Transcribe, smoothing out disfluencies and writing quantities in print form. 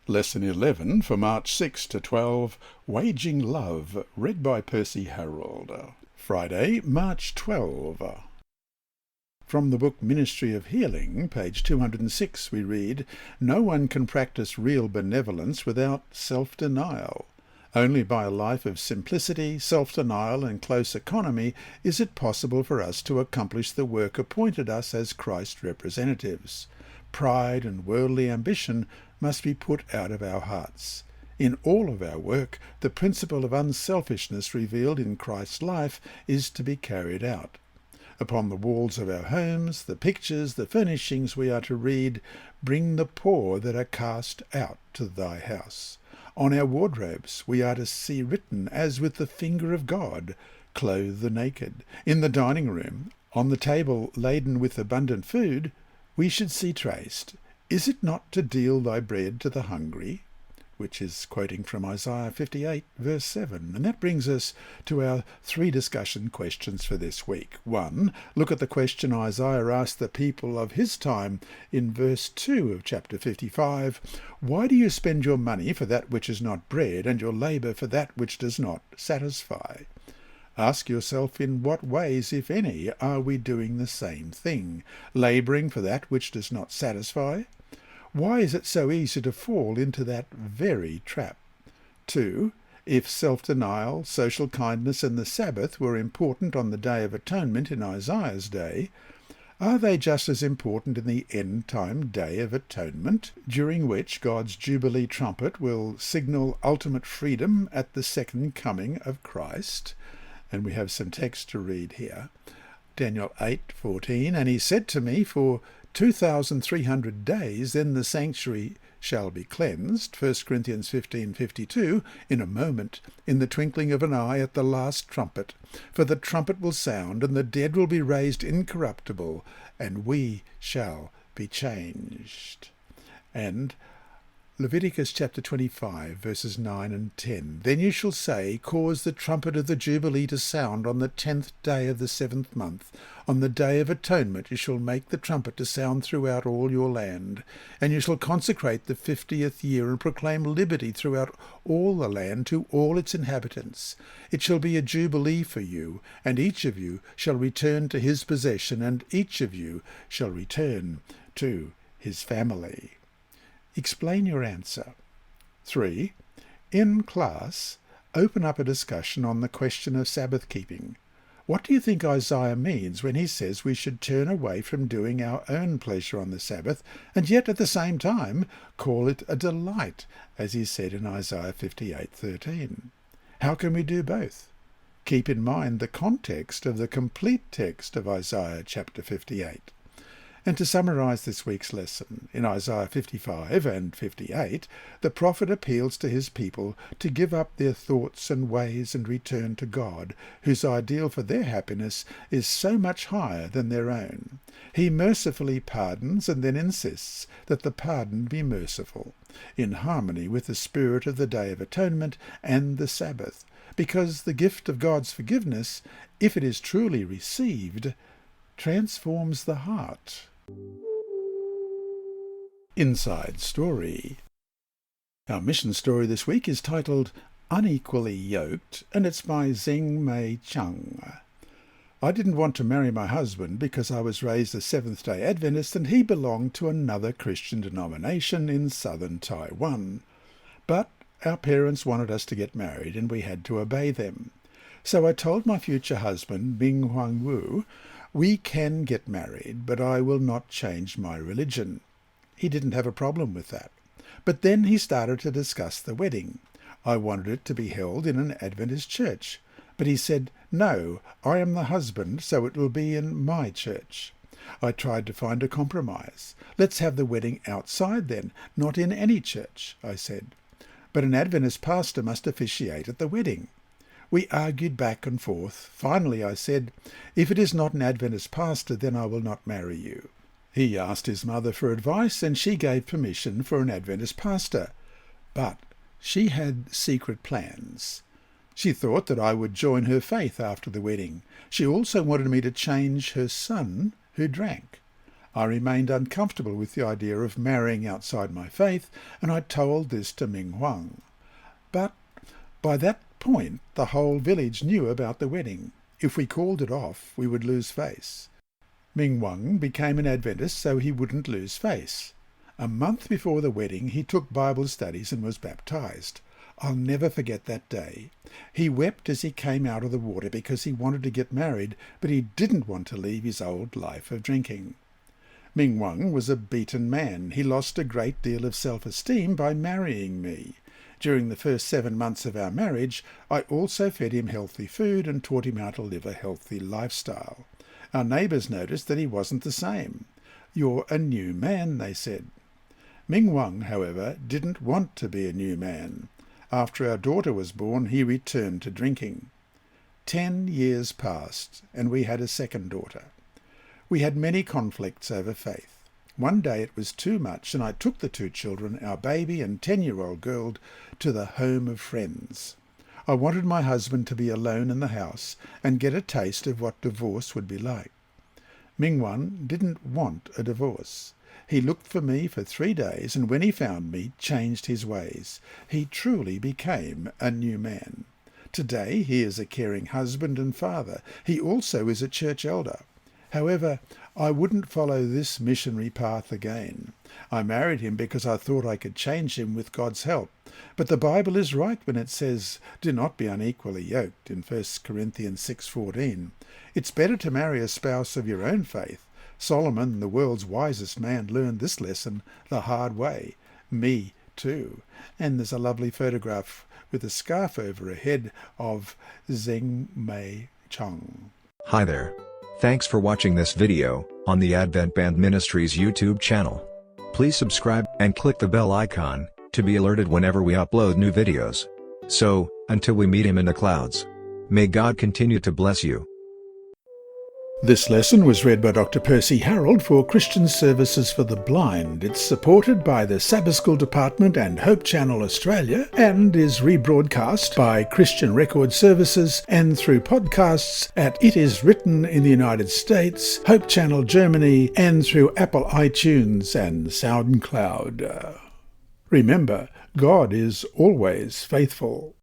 Lesson 11 for March 6 to 12, Waging Love, read by Percy Harrold. Friday, March 12. From the book Ministry of Healing, page 206, we read, "No one can practice real benevolence without self-denial. Only by a life of simplicity, self-denial and close economy is it possible for us to accomplish the work appointed us as Christ's representatives. Pride and worldly ambition must be put out of our hearts. In all of our work, the principle of unselfishness revealed in Christ's life is to be carried out. Upon the walls of our homes, the pictures, the furnishings, we are to read, 'Bring the poor that are cast out to thy house.' On our wardrobes we are to see written, as with the finger of God, 'Clothe the naked.' In the dining room, on the table laden with abundant food, we should see traced, 'Is it not to deal thy bread to the hungry?'" which is quoting from Isaiah 58, verse 7. And that brings us to our three discussion questions for this week. 1. Look at the question Isaiah asked the people of his time in verse 2 of chapter 55. "Why do you spend your money for that which is not bread, and your labour for that which does not satisfy?" Ask yourself, in what ways, if any, are we doing the same thing, labouring for that which does not satisfy? Why is it so easy to fall into that very trap? 2. If self-denial, social kindness and the Sabbath were important on the Day of Atonement in Isaiah's day, are they just as important in the end-time Day of Atonement, during which God's Jubilee trumpet will signal ultimate freedom at the second coming of Christ? And we have some text to read here. Daniel 8:14, "And he said to me, for 2,300 days, then the sanctuary shall be cleansed." 1 Corinthians 15:52, "In a moment, in the twinkling of an eye, at the last trumpet. For the trumpet will sound, and the dead will be raised incorruptible, and we shall be changed." And Leviticus chapter 25, verses 9 and 10. "Then you shall say, cause the trumpet of the Jubilee to sound on the 10th day of the 7th month. On the Day of Atonement you shall make the trumpet to sound throughout all your land. And you shall consecrate the 50th year, and proclaim liberty throughout all the land to all its inhabitants. It shall be a jubilee for you, and each of you shall return to his possession, and each of you shall return to his family." Explain your answer. 3. In class, open up a discussion on the question of Sabbath keeping. What do you think Isaiah means when he says we should turn away from doing our own pleasure on the Sabbath, and yet at the same time call it a delight, as he said in Isaiah 58:13? How can we do both? Keep in mind the context of the complete text of Isaiah chapter 58. And to summarize this week's lesson, in Isaiah 55 and 58, the prophet appeals to his people to give up their thoughts and ways and return to God, whose ideal for their happiness is so much higher than their own. He mercifully pardons and then insists that the pardon be merciful, in harmony with the spirit of the Day of Atonement and the Sabbath, because the gift of God's forgiveness, if it is truly received, transforms the heart. Inside Story. Our mission story this week is titled "Unequally Yoked," and it's by Zheng-Mei Chung. "I didn't want to marry my husband because I was raised a Seventh-day Adventist and he belonged to another Christian denomination in southern Taiwan. But our parents wanted us to get married and we had to obey them. So I told my future husband, Ming Huang Wu, we can get married, but I will not change my religion. He didn't have a problem with that. But then he started to discuss the wedding. I wanted it to be held in an Adventist church, but he said, no, I am the husband, so it will be in my church. I tried to find a compromise. Let's have the wedding outside then, not in any church, I said. But an Adventist pastor must officiate at the wedding. We argued back and forth. Finally I said, if it is not an Adventist pastor, then I will not marry you. He asked his mother for advice, and she gave permission for an Adventist pastor. But she had secret plans. She thought that I would join her faith after the wedding. She also wanted me to change her son, who drank. I remained uncomfortable with the idea of marrying outside my faith, and I told this to Ming Huang. But by that point, the whole village knew about the wedding. If we called it off, we would lose face. Ming Huang became an Adventist so he wouldn't lose face. A month before the wedding, he took Bible studies and was baptized. I'll never forget that day. He wept as he came out of the water because he wanted to get married, but he didn't want to leave his old life of drinking. Ming Huang was a beaten man. He lost a great deal of self-esteem by marrying me. During the first 7 months of our marriage, I also fed him healthy food and taught him how to live a healthy lifestyle. Our neighbours noticed that he wasn't the same. "You're a new man," they said. Ming Huang, however, didn't want to be a new man. After our daughter was born, he returned to drinking. 10 years passed, and we had a second daughter. We had many conflicts over faith. One day it was too much, and I took the 2 children, our baby and 10-year-old girl, to the home of friends. I wanted my husband to be alone in the house and get a taste of what divorce would be like. Ming Huang didn't want a divorce. He looked for me for 3 days, and when he found me, changed his ways. He truly became a new man. Today he is a caring husband and father. He also is a church elder. However, I wouldn't follow this missionary path again. I married him because I thought I could change him with God's help. But the Bible is right when it says, "Do not be unequally yoked" in 1 Corinthians 6:14. It's better to marry a spouse of your own faith. Solomon, the world's wisest man, learned this lesson the hard way. Me too. And there's a lovely photograph with a scarf over a head of Zheng Mei Cheng. Hi there. Thanks for watching this video on the Advent-band Ministries YouTube channel. Please subscribe and click the bell icon to be alerted whenever we upload new videos. So, until we meet him in the clouds, may God continue to bless you. This lesson was read by Dr. Percy Harrold for Christian Services for the Blind. It's supported by the Sabbath School Department and Hope Channel Australia, and is rebroadcast by Christian Record Services and through podcasts at It Is Written in the United States, Hope Channel Germany, and through Apple iTunes and SoundCloud. Remember, God is always faithful.